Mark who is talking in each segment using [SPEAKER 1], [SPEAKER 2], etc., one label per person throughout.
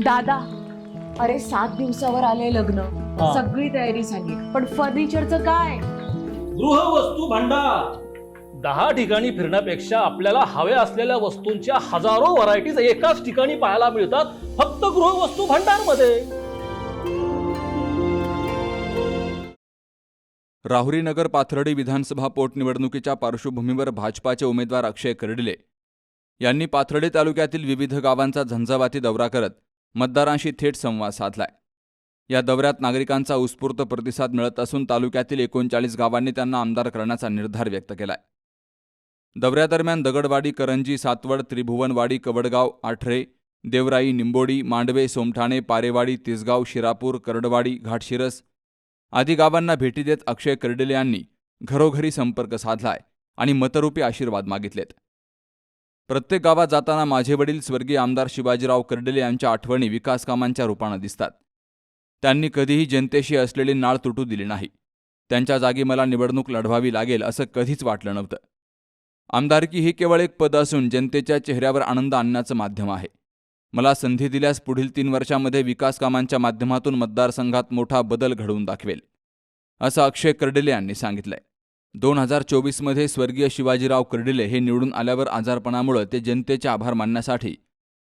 [SPEAKER 1] दादा, अरे 7 दिवसावर आले लग्न, सगळी तयारी झाली, पण फर्निचरचं काय?
[SPEAKER 2] गृहवस्तू भांडार 10 ठिकाणी फिरण्यापेक्षा आपल्याला हव्या असलेल्या वस्तूंच्या हजारो व्हरायटीज एकाच ठिकाणी पाहायला मिळतात, फक्त गृहवस्तू भांडार मध्ये.
[SPEAKER 3] राहुरीनगर पाथर्डी विधानसभा पोटनिवडणुकीच्या पार्श्वभूमीवर भाजपाचे उमेदवार अक्षय कर्डिले यांनी पाथर्डी तालुक्यातील विविध गावांचा झंझावाती दौरा करत मतदारांशी थेट संवाद साधलाय. या दौऱ्यात नागरिकांचा उत्स्फूर्त प्रतिसाद मिळत असून तालुक्यातील 39 गावांनी त्यांना आमदार करण्याचा निर्धार व्यक्त केलाय. दौऱ्यादरम्यान दगडवाडी, करंजी, सातवड, त्रिभुवनवाडी, कवडगाव, आठरे, देवराई, निंबोडी, मांडवे, सोमठाणे, पारेवाडी, तिसगाव, शिरापूर, करडवाडी, घाटशिरस आदी गावांना भेटी देत अक्षय कर्डिले यांनी घरोघरी संपर्क साधलाय आणि मतरूपी आशीर्वाद मागितलेत. प्रत्येक गावात जाताना माझे वडील स्वर्गीय आमदार शिवाजीराव कर्डिले यांच्या आठवणी विकास कामांच्या रूपानं दिसतात. त्यांनी कधीही जनतेशी असलेली नाळ तुटू दिली नाही. त्यांच्या जागी मला निवडणूक लढवावी लागेल असं कधीच वाटलं नव्हतं. आमदारकी ही केवळ एक पद असून जनतेच्या चेहऱ्यावर आनंद आणण्याचं माध्यम आहे. मला संधी दिल्यास पुढील 3 वर्षांमध्ये विकास कामांच्या माध्यमातून मतदारसंघात मोठा बदल घडवून दाखवेल, असं अक्षय कर्डिले यांनी सांगितलंय. 2024मध्ये स्वर्गीय शिवाजीराव कर्डिले हे निवडून आल्यावर आजारपणामुळे ते जनतेचे आभार मानण्यासाठी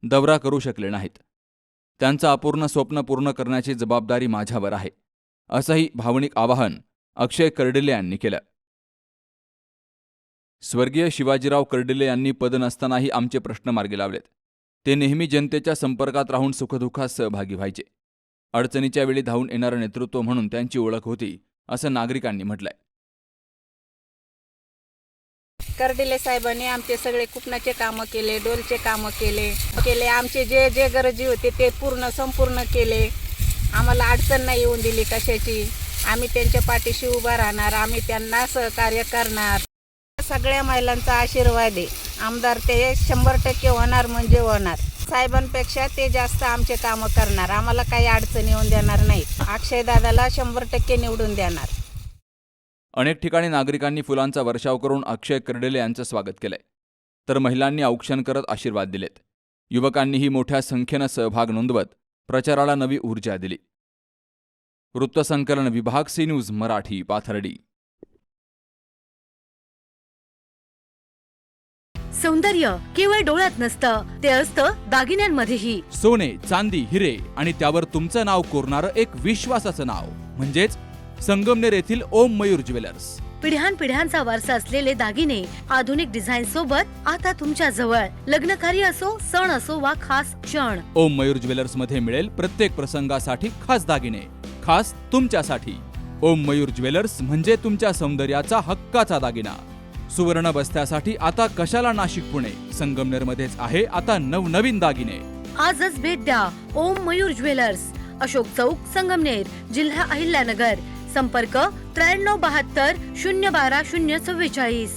[SPEAKER 3] दौरा करू शकले नाहीत. त्यांचं अपूर्ण स्वप्न पूर्ण करण्याची जबाबदारी माझ्यावर आहे, असंही भावनिक आवाहन अक्षय कर्डिले यांनी केलं. स्वर्गीय शिवाजीराव कर्डिले यांनी पद नसतानाही आमचे प्रश्न मार्गी लावलेत. ते नेहमी जनतेच्या संपर्कात राहून सुखदुःखात सहभागी व्हायचे. अडचणीच्या वेळी धावून येणारं नेतृत्व म्हणून त्यांची ओळख होती, असं नागरिकांनी म्हटलंय.
[SPEAKER 4] कर्डिले साहेबांनी आमचे सगळे कुपनाचे कामं केले, डोलचे कामं केले, आमचे जे जे गरजी होते ते संपूर्ण केले. आम्हाला अडचण नाही येऊन दिली कशाची. आम्ही त्यांच्या पाठीशी उभा राहणार, आम्ही त्यांना सहकार्य करणार. सगळ्या महिलांचा आशीर्वाद आहे. आमदार ते 100% होणार म्हणजे होणार. साहेबांपेक्षा ते जास्त आमचे कामं करणार. आम्हाला काही अडचण येऊन देणार नाहीत. अक्षय दादाला 100% निवडून देणार.
[SPEAKER 3] अनेक ठिकाणी नागरिकांनी फुलांचा वर्षाव करून अक्षय कर्डिले यांचं स्वागत केलंय, तर महिलांनी औक्षण करत आशीर्वाद दिलेत. युवकांनीही मोठ्या संख्येनं सहभाग नोंदवत प्रचाराला नवी ऊर्जा दिली. वृत्तसंकलन विभाग, सी न्यूज मराठी, पाथर्डी.
[SPEAKER 5] सौंदर्य केवळ डोळ्यात नसतं, ते असतं दागिन्यांमध्येही.
[SPEAKER 3] सोने, चांदी, हिरे आणि त्यावर तुमचं नाव कोरणारं एक विश्वासाचं नाव म्हणजेच संगमनेर येथील ओम मयूर ज्वेलर्स.
[SPEAKER 5] पिढ्यानपिढ्यांचा वारसा असलेले दागिने आधुनिक डिझाईन सोबत आता तुमच्या जवळ. लग्नकार्य असो, सण असो वा खास क्षण,
[SPEAKER 3] ओम मयूर ज्वेलर्स मध्ये मिळेल प्रत्येक प्रसंगासाठी खास दागिने, खास तुमच्यासाठी. ओम मयूर ज्वेलर्स म्हणजे तुमच्या सौंदर्याचा हक्काचा दागिना. सुवर्ण बस्त्यासाठी आता कशाला नाशिक, पुणे, संगमनेरमध्येच आहे आता नवनवीन दागिने.
[SPEAKER 5] आजच भेट द्या ओम मयूर ज्वेलर्स, अशोक चौक, संगमनेर, जिल्हा अहिल्यानगर. संपर्क 9372 012 044.